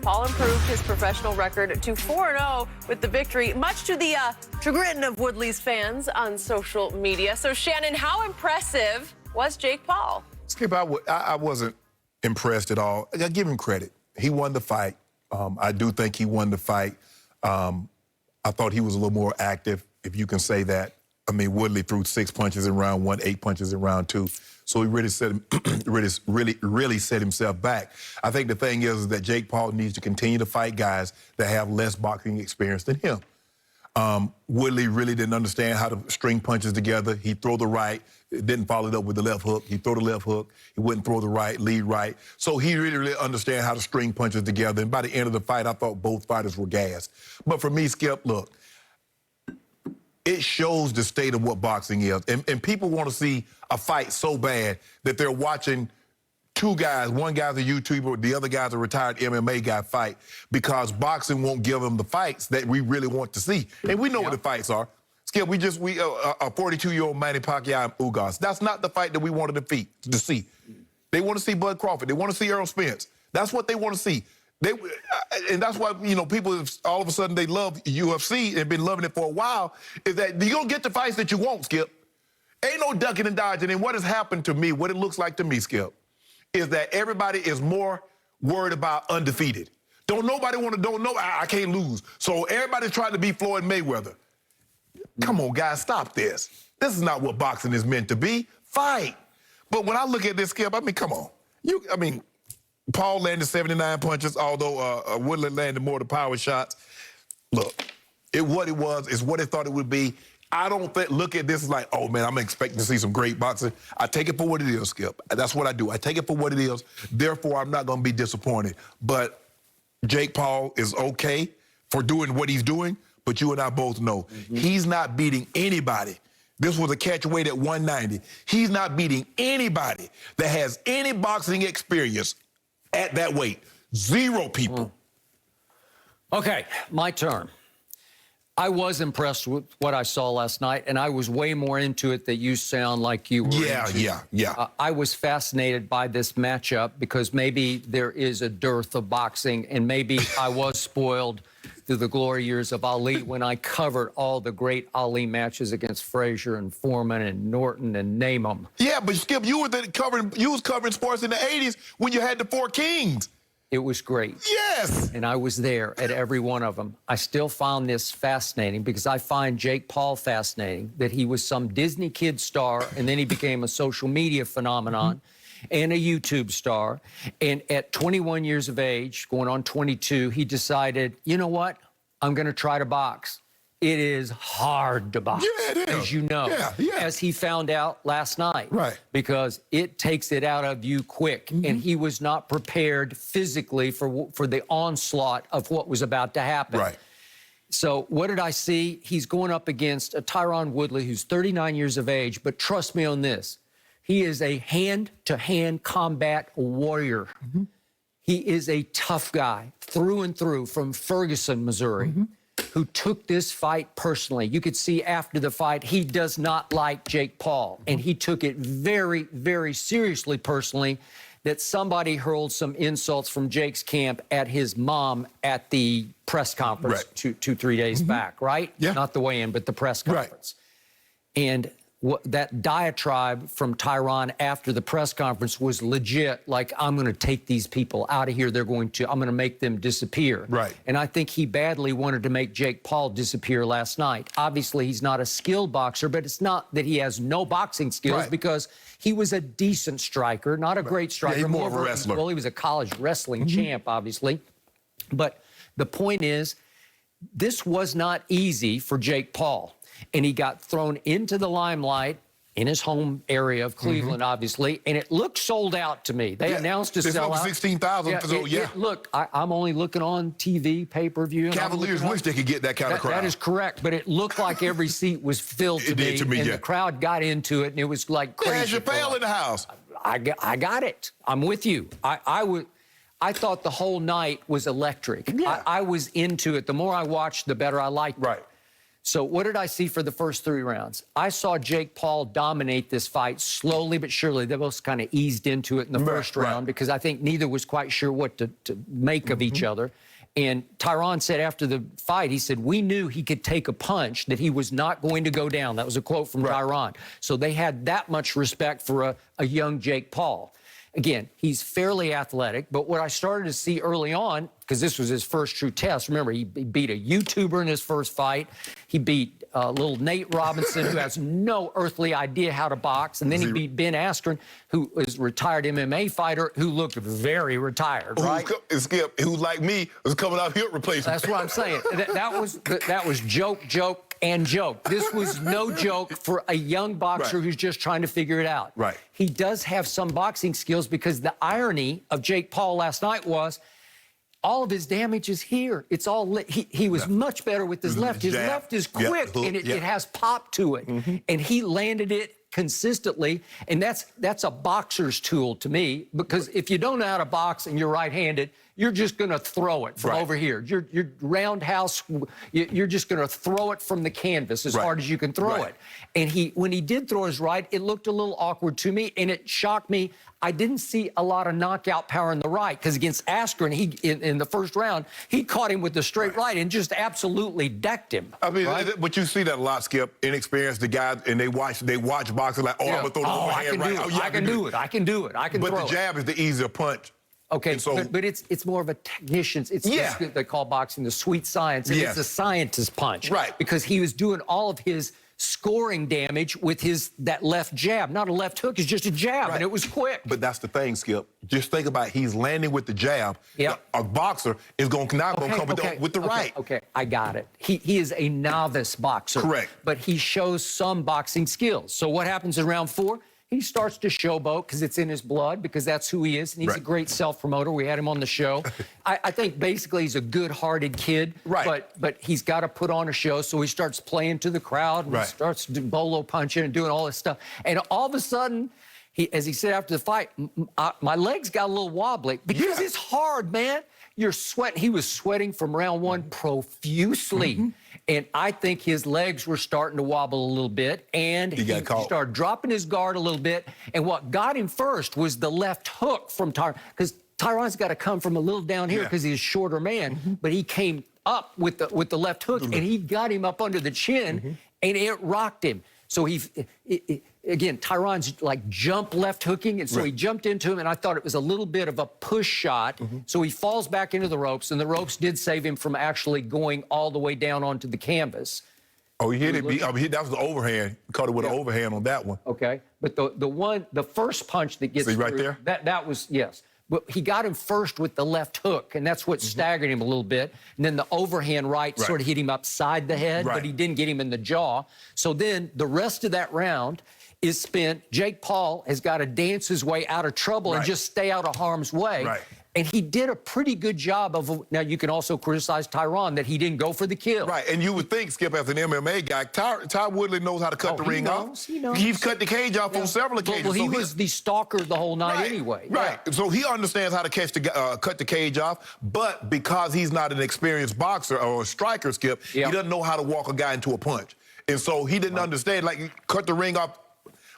Paul improved his professional record to 4-0 with the victory, much to the chagrin of Woodley's fans on social media. So, Shannon, how impressive was Jake Paul? Skip, I wasn't impressed at all. I give him credit. He won the fight. I do think he won the fight. I thought he was a little more active, if you can say that. I mean, Woodley threw 6 punches in round 1, 8 punches in round 2. So he really set really set himself back. I think the thing is that Jake Paul needs to continue to fight guys that have less boxing experience than him. Woodley really didn't understand how to string punches together. He'd throw the right, didn't follow it up with the left hook. He'd throw the left hook, he wouldn't throw the right, lead right. So he really understand how to string punches together. And by the end of the fight, I thought both fighters were gassed. But for me, Skip, look, it shows the state of what boxing is. And people want to see a fight so bad that they're watching two guys, one guy's a YouTuber, the other guy's a retired MMA guy fight, because boxing won't give them the fights that we really want to see. And we know what the fights are. Skip, a 42-year-old Manny Pacquiao and Ugas. That's not the fight that we wanted to see. They want to see Bud Crawford. They want to see Errol Spence. That's what they want to see. And that's why, you know, people, all of a sudden, they love UFC and been loving it for a while, is that you don't get the fights that you want, Skip. Ain't no ducking and dodging. And what has happened to me, what it looks like to me, Skip, is that everybody is more worried about undefeated. Don't nobody want to, I can't lose. So everybody's trying to be Floyd Mayweather. Come on, guys, stop this. This is not what boxing is meant to be. Fight. But when I look at this, Skip, I mean, come on. Paul landed 79 punches, although Woodley landed more of the power shots. Look, what it was is what it thought it would be. I don't look at this as like, oh, man, I'm expecting to see some great boxing. I take it for what it is, Skip. That's what I do. I take it for what it is. Therefore, I'm not going to be disappointed. But Jake Paul is okay for doing what he's doing, but you and I both know he's not beating anybody. This was a catchweight at 190. He's not beating anybody that has any boxing experience at that weight. 0 people. Okay, my turn. I was impressed with what I saw last night, and I was way more into it than you sound like you were into. Yeah. I was fascinated by this matchup because maybe there is a dearth of boxing, and maybe I was spoiled through the glory years of Ali when I covered all the great Ali matches against Frazier and Foreman and Norton and name them. Yeah, but Skip, you was covering sports in the 80s when you had the 4 Kings. It was great. Yes. And I was there at every one of them. I still found this fascinating because I find Jake Paul fascinating, that he was some Disney kid star and then he became a social media phenomenon and a YouTube star. And at 21 years of age, going on 22, he decided, you know what? I'm going to try to box. It is hard to box, as you know, as he found out last night. Right. Because it takes it out of you quick. And he was not prepared physically for the onslaught of what was about to happen. Right. So what did I see? He's going up against a Tyron Woodley, who's 39 years of age. But trust me on this. He is a hand-to-hand combat warrior. He is a tough guy through and through from Ferguson, Missouri. Who took this fight personally. You could see after the fight, he does not like Jake Paul. And he took it very, very seriously personally that somebody hurled some insults from Jake's camp at his mom at the press conference 2-3 days back, right? Yeah. Not the weigh-in, but the press conference. And that diatribe from Tyron after the press conference was legit, like, I'm going to take these people out of here. I'm going to make them disappear. Right. And I think he badly wanted to make Jake Paul disappear last night. Obviously, he's not a skilled boxer, but it's not that he has no boxing skills because he was a decent striker, not a great striker. Yeah, he's more of a wrestler. Well, he was a college wrestling champ, obviously. But the point is, this was not easy for Jake Paul. And he got thrown into the limelight in his home area of Cleveland, obviously, and it looked sold out to me. They announced a sellout. 16,000. Look, I'm only looking on TV, pay-per-view. Cavaliers wish they could get that kind of crowd. That is correct, but it looked like every seat was filled to me, and the crowd got into it, and it was like crazy. There's your Chappelle in the house. I got it. I'm with you. I thought the whole night was electric. I was into it. The more I watched, the better I liked it. Right. So what did I see for the first 3 rounds? I saw Jake Paul dominate this fight slowly but surely. They both kind of eased into it in the first round because I think neither was quite sure what to make of each other. And Tyron said after the fight, he said, we knew he could take a punch, that he was not going to go down. That was a quote from Tyron. So they had that much respect for a young Jake Paul. Again, he's fairly athletic, but what I started to see early on, because this was his first true test, remember, he beat a YouTuber in his first fight. He beat little Nate Robinson, who has no earthly idea how to box. And then he beat Ben Askren, who is a retired MMA fighter, who looked very retired, right? Skip, who, like me, was coming out hip replacement. That's what I'm saying. That was joke, and joke. This was no joke for a young boxer who's just trying to figure it out. Right. He does have some boxing skills, because the irony of Jake Paul last night was all of his damage is here. It's all he was much better with his left. His left is quick, and it has pop to it. And he landed it consistently, and that's a boxer's tool to me, because if you don't know how to box and you're right-handed, you're just going to throw it from over here. You're roundhouse, you're just going to throw it from the canvas as hard as you can throw it. And when he did throw his right, it looked a little awkward to me, and it shocked me. I didn't see a lot of knockout power in the right, because against Askren, in the first round, he caught him with the straight right and just absolutely decked him. I mean, but you see that a lot, Skip. Inexperienced, the guys, and they watch boxing like, I'm going to throw the overhand right. I can do it. I can do it. But the jab is the easier punch. Okay, so, but it's more of a technician's. It's they call boxing the sweet science. And it's a scientist's punch. Right. Because he was doing all of his scoring damage with that left jab. Not a left hook, it's just a jab, and it was quick. But that's the thing, Skip. Just think about he's landing with the jab. A boxer is going to come with the right. Okay, I got it. He is a novice boxer. Correct. But he shows some boxing skills. So what happens in round 4? He starts to showboat, because it's in his blood, because that's who he is, and he's a great self-promoter. We had him on the show. I think basically he's a good-hearted kid, but he's got to put on a show, so he starts playing to the crowd, and he starts bolo punching and doing all this stuff. And all of a sudden, as he said after the fight, my legs got a little wobbly, because it's hard, man. You're sweating. He was sweating from round 1 profusely. And I think his legs were starting to wobble a little bit, and he started dropping his guard a little bit. And what got him first was the left hook from Tyron, because Tyron's got to come from a little down here because he's a shorter man, but he came up with the left hook, and he got him up under the chin, and it rocked him. So again, Tyron's like jump left hooking, and so he jumped into him, and I thought it was a little bit of a push shot. So he falls back into the ropes, and the ropes did save him from actually going all the way down onto the canvas. Oh, he hit it. That was the overhand. Caught it with an overhand on that one. Okay, but the first punch that gets right there? That was, yes. But he got him first with the left hook, and that's what staggered him a little bit. And then the overhand right sort of hit him upside the head, but he didn't get him in the jaw. So then the rest of that round is spent. Jake Paul has got to dance his way out of trouble and just stay out of harm's way. And he did a pretty good job of. Now, you can also criticize Tyron that he didn't go for the kill. Right, and you would think, Skip, as an MMA guy, Ty Woodley knows how to cut the ring off. He knows. He's cut the cage off on several occasions. Well, he was the stalker the whole night anyway. So he understands how to cut the cage off, but because he's not an experienced boxer or a striker, Skip, he doesn't know how to walk a guy into a punch. And so he didn't understand, like, cut the ring off.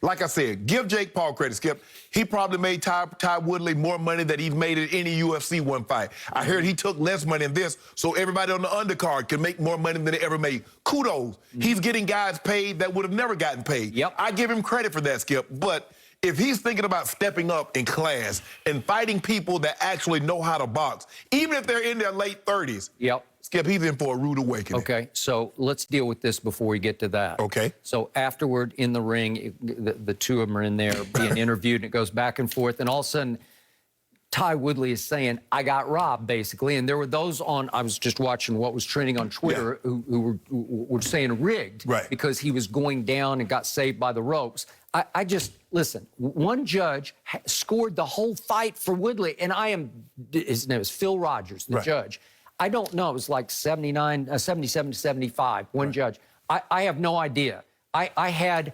Like I said, give Jake Paul credit, Skip. He probably made Ty Woodley more money than he's made in any UFC one fight. I heard he took less money in this, so everybody on the undercard can make more money than they ever made. Kudos. He's getting guys paid that would have never gotten paid. I give him credit for that, Skip. But if he's thinking about stepping up in class and fighting people that actually know how to box, even if they're in their late 30s, Skip, he's in for a rude awakening. Okay, so let's deal with this before we get to that. Okay. So afterward, in the ring, the two of them are in there being interviewed, and it goes back and forth, and all of a sudden, Ty Woodley is saying, I got robbed, basically. And there were those I was just watching what was trending on Twitter who were saying rigged because he was going down and got saved by the ropes. I just, listen, one judge scored the whole fight for Woodley, and his name is Phil Rogers, the judge. I don't know. It was like 77 to 75, one judge. I have no idea. I had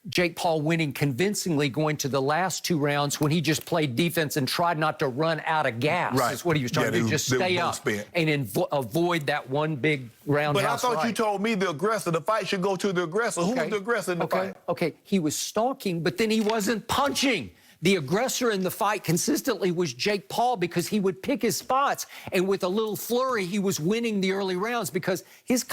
Jake Paul winning convincingly going to the last 2 rounds when he just played defense and tried not to run out of gas. Right. That's what he was trying to do, just stay up and avoid that one big roundhouse. But I thought you told me the aggressor, the fight should go to the aggressor. Who was the aggressor in the fight? Okay, he was stalking, but then he wasn't punching. The aggressor in the fight consistently was Jake Paul because he would pick his spots, and with a little flurry, he was winning the early rounds because his